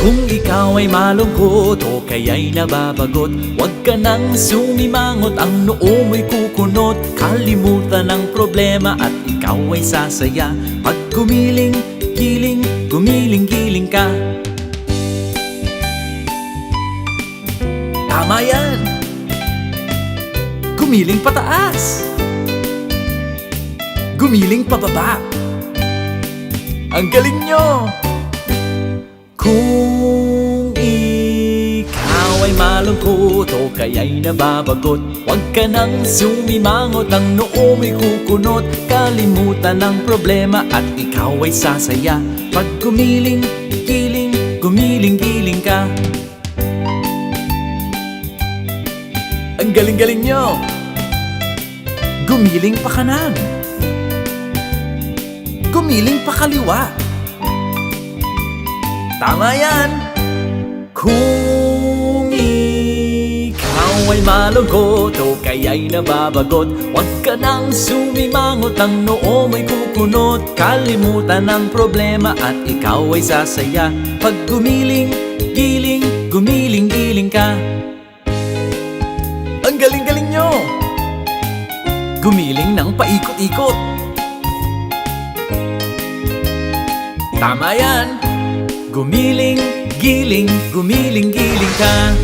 Kung ikaw ay malungkot o kaya'y nababagot, huwag ka nang sumimangot, ang noo mo'y kukunot. Kalimutan ang problema at ikaw ay sasaya pag gumiling-giling, gumiling-giling ka. Tama yan! Gumiling pataas, gumiling pababa. Ang galing nyo! Kung ikaw ay malungkot o kaya'y nababagot, huwag ka nang sumimangot, ang noo mo'y kukunot. Kalimutan ang problema at ikaw ay sasaya pag gumiling-giling, gumiling-giling ka. Ang galing-galing nyo! Gumiling pa kanan, gumiling pa kaliwa. Tama yan! Kung ikaw ay malungkot o kaya'y nababagot, huwag ka nang sumimangot, ang noo mo'y kukunot. Kalimutan ang problema at ikaw ay sasaya pag gumiling-giling, gumiling-giling ka. Ang galing-galing nyo! Gumiling ng paikot-ikot. Tama yan! Gumiling-giling, gumiling-giling ka.